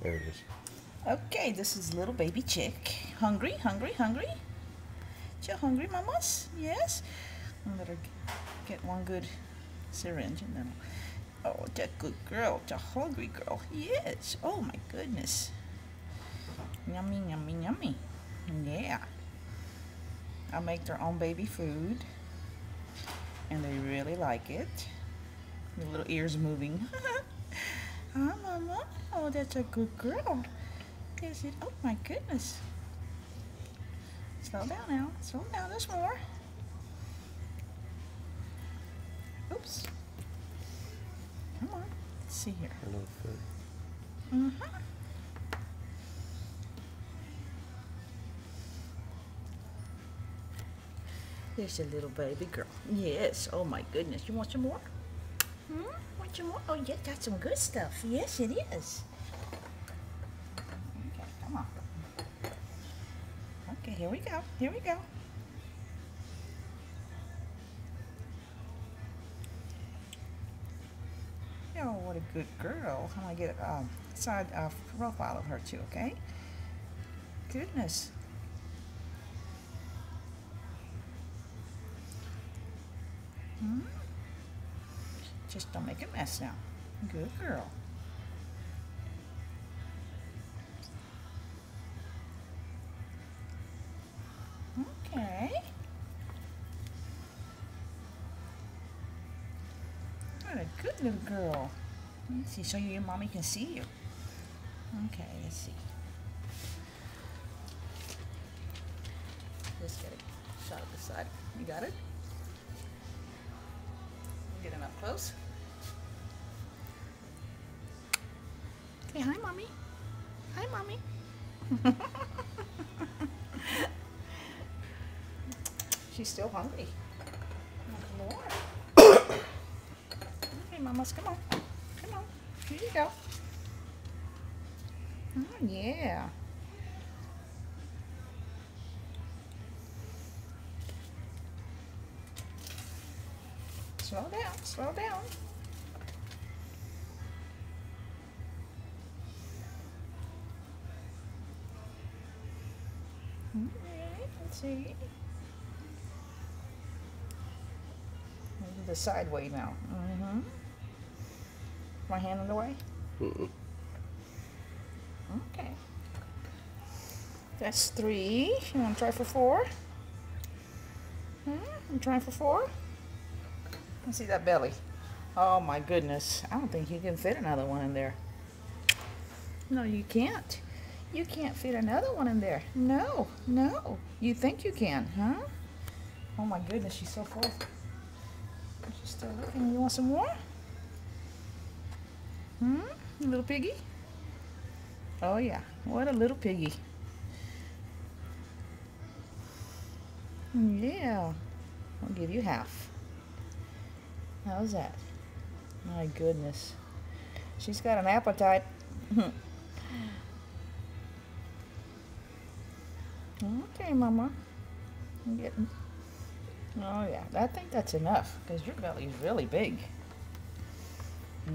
There it is. Okay, this is little baby chick. Hungry, hungry, hungry? You hungry, mamas? Yes? I'm gonna get one good syringe and then, oh, that good girl, the hungry girl. Yes, oh my goodness. Yummy, yummy, yummy. Yeah. I make their own baby food and they really like it. The little ears moving. Huh, mama? Oh, that's a good girl. Is it? Oh my goodness. Slow down now. Slow down. There's more. Oops. Come on. Let's see here. Mm-hmm. There's a little baby girl. Yes. Oh my goodness. You want some more? Want some more? Oh yeah, that's some good stuff. Yes, it is. Okay, come on. Okay, here we go. Here we go. Oh, what a good girl. I'm gonna get a side profile of her too, okay? Goodness. Just don't make a mess now. Good girl. Okay. What a good little girl. Let's see, so your mommy can see you. Okay, let's see. Just get a shot of the side. You got it? Get it up close. Okay, hi, mommy. Hi, mommy. She's still hungry. More. Okay, mamas, come on. Come on. Here you go. Oh, yeah. Slow down, slow down. Okay, let's see. The side way now. My hand in the way? Okay. That's 3. You want to try for 4? You trying for 4? Let's see that belly. Oh my goodness. I don't think you can fit another one in there. No, you can't. You can't fit another one in there. No, no. You think you can, huh? Oh my goodness, she's so full. She's still looking. You want some more? Little piggy? Oh yeah, what a little piggy. Yeah, I'll give you half. How's that? My goodness. She's got an appetite. Okay, mama. I'm getting... Oh yeah, I think that's enough because your belly is really big.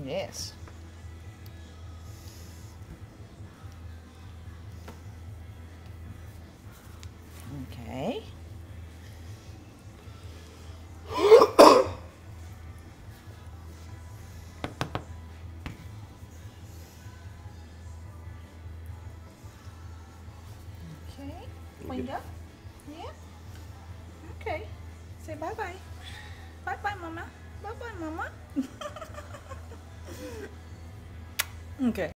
Yes. Okay. Okay. Cleaned up? Yeah? Okay. Say bye-bye. Bye-bye, mama. Bye-bye, mama. Okay.